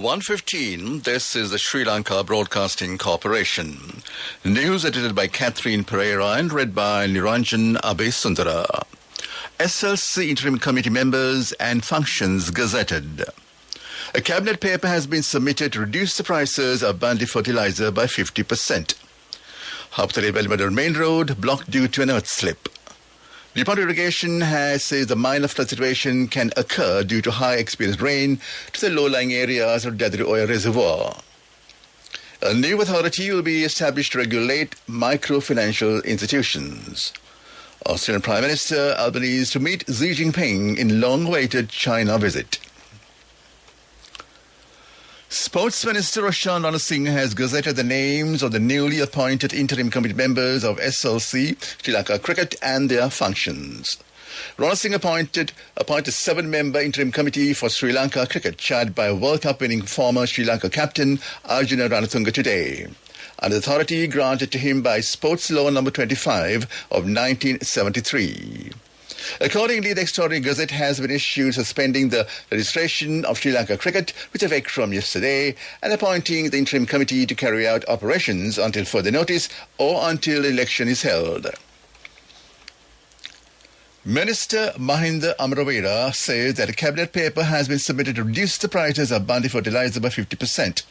1:15, this is the Sri Lanka Broadcasting Corporation. News edited by Catherine Pereira and read by Niranjan Abesundara. SLC Interim Committee members and functions gazetted. A cabinet paper has been submitted to reduce the prices of Bandi fertilizer by 50%. Haputale-Belmador Main Road blocked due to an earth slip. The Department of Irrigation says the minor flood situation can occur due to high experienced rain to the low-lying areas of Dadri Oil Reservoir. A new authority will be established to regulate microfinancial institutions. Australian Prime Minister Albanese to meet Xi Jinping in long-awaited China visit. Sports Minister Roshan Rana Singh has gazetted the names of the newly appointed interim committee members of SLC, Sri Lanka Cricket and their functions. Rana Singh appointed a 7-member interim committee for Sri Lanka Cricket, chaired by World Cup winning former Sri Lanka captain Arjuna Ranatunga today, under the authority granted to him by Sports Law No. 25 of 1973. Accordingly, the Extraordinary Gazette has been issued suspending the registration of Sri Lanka Cricket with effect from yesterday and appointing the interim committee to carry out operations until further notice or until the election is held. Minister Mahinda Amaravera says that a cabinet paper has been submitted to reduce the prices of Bandi fertilizer by 50%.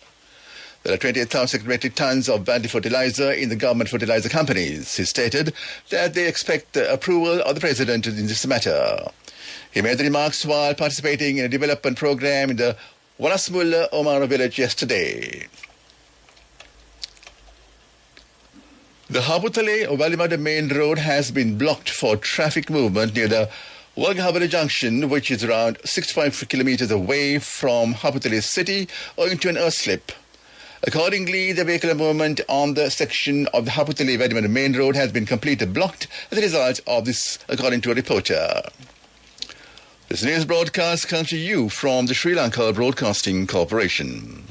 There are 28,000 metric tons of Bandi fertilizer in the government fertilizer companies. He stated that they expect the approval of the President in this matter. He made the remarks while participating in a development program in the Wanasmulla Omara village yesterday. The Haputale-Belmador Main Road has been blocked for traffic movement near the Walgahabara Junction, which is around 65 kilometers away from Haputale city, owing to an earth slip. Accordingly, the vehicular movement on the section of the Haputale-Belmador Main Road has been completely blocked as a result of this, according to a reporter. This news broadcast comes to you from the Sri Lanka Broadcasting Corporation.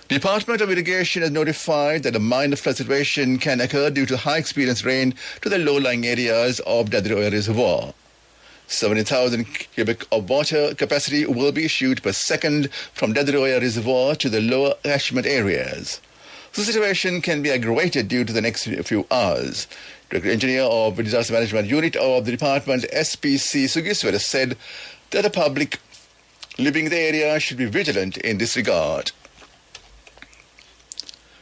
The Department of Irrigation has notified that a minor flood situation can occur due to high experienced rain to the low-lying areas of Dadri Oil Reservoir. 70,000 cubic of water capacity will be issued per second from Dadri Oil Reservoir to the lower catchment areas. The situation can be aggravated due to the next few hours. Director Engineer of the Disaster Management Unit of the Department, SPC Sugiswara, said that the public living in the area should be vigilant in this regard.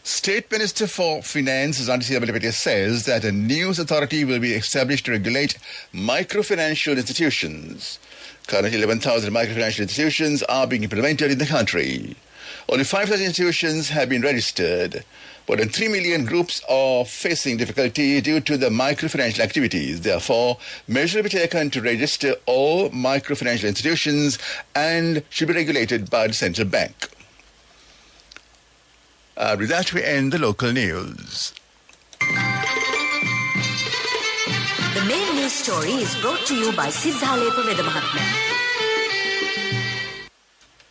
State Minister for Finance, Zandisi Abelipete, says that a new authority will be established to regulate microfinancial institutions. Currently, 11,000 microfinancial institutions are being implemented in the country. Only 5,000 institutions have been registered. More than 3 million groups are facing difficulty due to the microfinancial activities. Therefore, measures will be taken to register all microfinancial institutions and should be regulated by the central bank. With that, we end the local news. The main news story is brought to you by Sinhala Mahatma.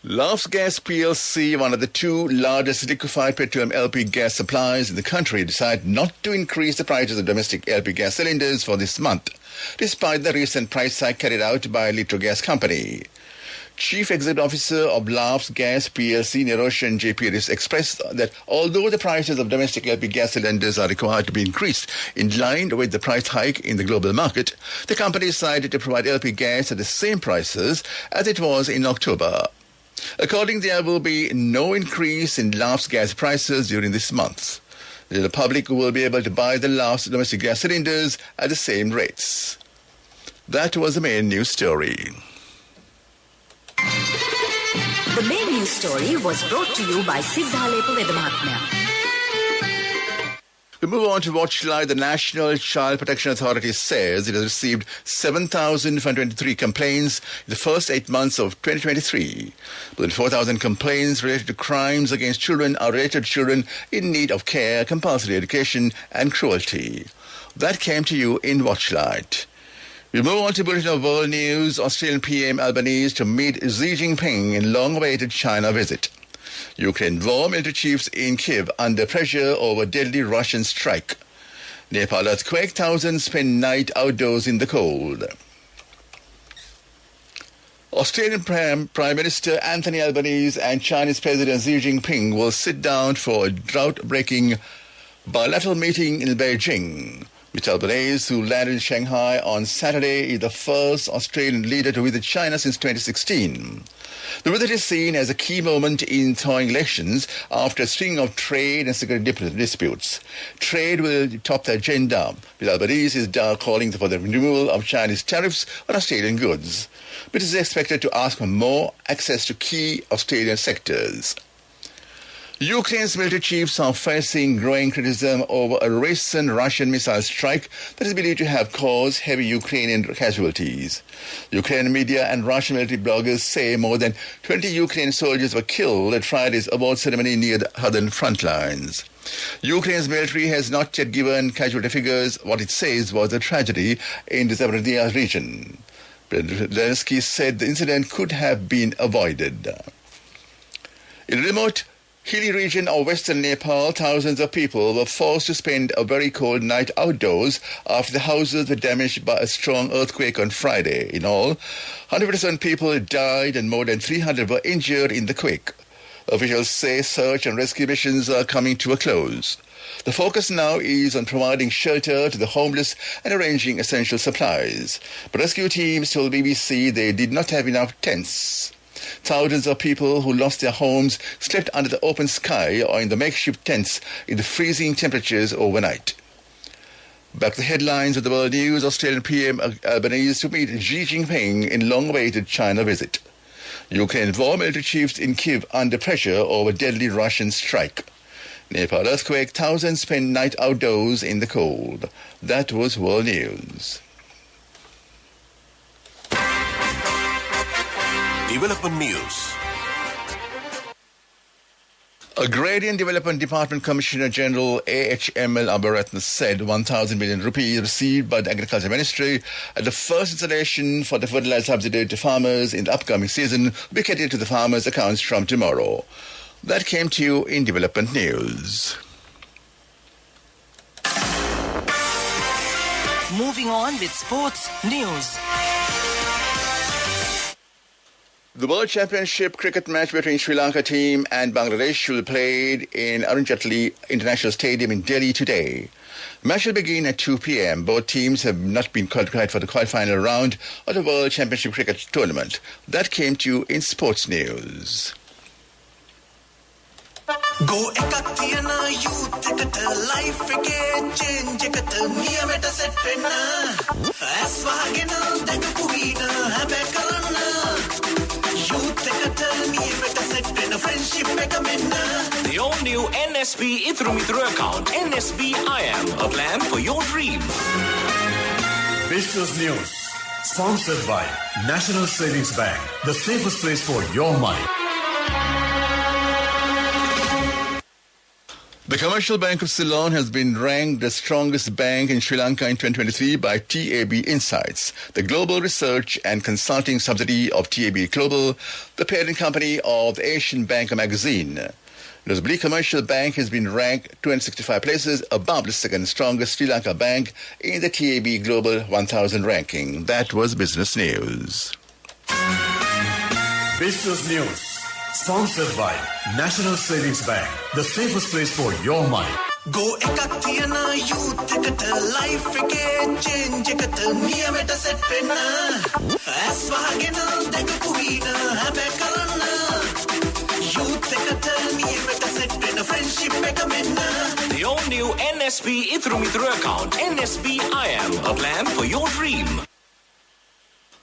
Love's Gas PLC, one of the two largest liquefied petroleum LP gas suppliers in the country, decided not to increase the prices of domestic LP gas cylinders for this month, despite the recent price hike carried out by Litro Gas Company. Chief Executive Officer of Love's Gas PLC, Niroshan JP, expressed that although the prices of domestic LP gas cylinders are required to be increased in line with the price hike in the global market, the company decided to provide LP gas at the same prices as it was in October. Accordingly, there will be no increase in Love's gas prices during this month. The public will be able to buy the Love's domestic gas cylinders at the same rates. That was the main news story. The main news story was brought to you by Sinhala Mahatma. We move on to watch live. The National Child Protection Authority says it has received 7,523 complaints in the first 8 months of 2023. More than 4,000 complaints related to crimes against children are related to children in need of care, compulsory education and cruelty. That came to you in Watchlight. We move on to Bulletin of World News. Australian PM Albanese to meet Xi Jinping in long-awaited China visit. Ukraine war, military chiefs in Kiev under pressure over deadly Russian strike. Nepal earthquake, thousands spend night outdoors in the cold. Australian Prime Minister Anthony Albanese and Chinese President Xi Jinping will sit down for a drought-breaking bilateral meeting in Beijing. Mr. Albanese, who landed in Shanghai on Saturday, is the first Australian leader to visit China since 2016. The visit is seen as a key moment in thawing elections after a string of trade and security disputes. Trade will top the agenda, with Albanese is calling for the removal of Chinese tariffs on Australian goods. But is expected to ask for more access to key Australian sectors. Ukraine's military chiefs are facing growing criticism over a recent Russian missile strike that is believed to have caused heavy Ukrainian casualties. Ukrainian media and Russian military bloggers say more than 20 Ukrainian soldiers were killed at Friday's award ceremony near the southern front lines. Ukraine's military has not yet given casualty figures. What it says was a tragedy in the Zaporizhzhia region. President Zelensky said the incident could have been avoided. In a remote hilly region of western Nepal, thousands of people were forced to spend a very cold night outdoors after the houses were damaged by a strong earthquake on Friday. In all, 100% people died and more than 300 were injured in the quake. Officials say search and rescue missions are coming to a close. The focus now is on providing shelter to the homeless and arranging essential supplies. But rescue teams told BBC they did not have enough tents. Thousands of people who lost their homes slept under the open sky or in the makeshift tents in the freezing temperatures overnight. Back to the headlines of the world news. Australian PM Albanese to meet Xi Jinping in long-awaited China visit. Ukraine war military chiefs in Kyiv under pressure over deadly Russian strike. Nepal earthquake, thousands spend night outdoors in the cold. That was world news. Development News. Agrarian Development Department Commissioner General AHML Abaratna said 1,000 million rupees received by the Agriculture Ministry at the first installation for the fertilizer subsidy to farmers in the upcoming season will be credited to the farmers' accounts from tomorrow. That came to you in Development News. Moving on with sports news. The World Championship cricket match between Sri Lanka team and Bangladesh will be played in Arun Jaitley International Stadium in Delhi today. The match will begin at 2 p.m. Both teams have not been qualified for the quarterfinal round of the World Championship cricket tournament. That came to you in sports news. Go ekakiyana youth ekata life eke change ekata niyameta set wenna aswagena dagapuina habe karana youth ekata niyameta set wenna friendship eka menna. The all-new NSB Itru account, NSB IAM, a plan for your dream. Business News, sponsored by National Savings Bank, the safest place for your money. The Commercial Bank of Ceylon has been ranked the strongest bank in Sri Lanka in 2023 by TAB Insights, the global research and consulting subsidiary of TAB Global, the parent company of the Asian Banker magazine. Notably, Commercial Bank has been ranked 265 places above the second strongest Sri Lanka bank in the TAB Global 1000 ranking. That was Business News. Business News, sponsored by National Savings Bank, the safest place for your money. Go ekakiyana youth ekata life eke change ekata niyameta set wenna aswagena dagapuina habe karana youth ekata niyameta set wenna friendship eka menna. The all-new NSB Itru account, NSB IAM, a plan for your dream.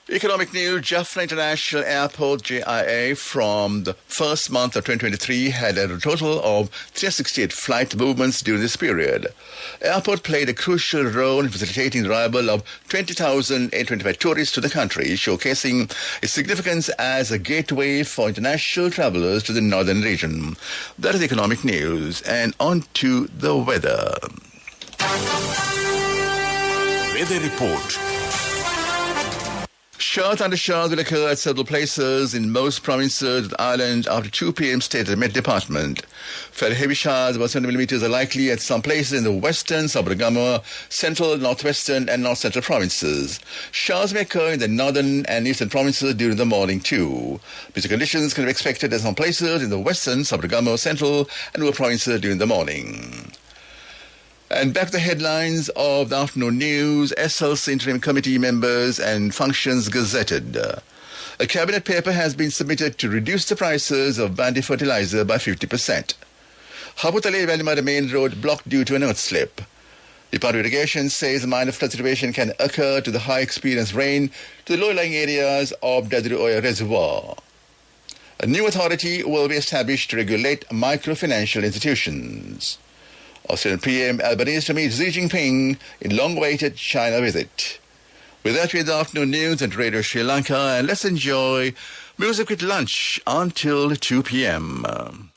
Economic news. Jaffna International Airport, JIA, from the first month of 2023 had a total of 368 flight movements during this period. Airport played a crucial role in facilitating the arrival of 20,825 tourists to the country, showcasing its significance as a gateway for international travelers to the northern region. That is economic news. And on to the weather. Weather report. Showers and showers will occur at several places in most provinces of the island after 2 p.m. stated the Met Department. Fairly heavy showers about 70 millimeters are likely at some places in the western, Sabaragamuwa, central, northwestern and north central provinces. Showers may occur in the northern and eastern provinces during the morning too. Breezy conditions can be expected at some places in the western, Sabaragamuwa, central and rural provinces during the morning. And back to the headlines of the afternoon news. SLC interim committee members and functions gazetted. A cabinet paper has been submitted to reduce the prices of Bandi fertilizer by 50%. Haputale-Valimada main road blocked due to an earth slip. Department of Irrigation says a minor flood situation can occur to the high experienced rain to the low-lying areas of Dadru Oya Reservoir. A new authority will be established to regulate microfinancial institutions. Australian PM Albanese to meet Xi Jinping in long-awaited China visit. With that, with the afternoon news at Radio Sri Lanka, and let's enjoy music with lunch until 2 p.m.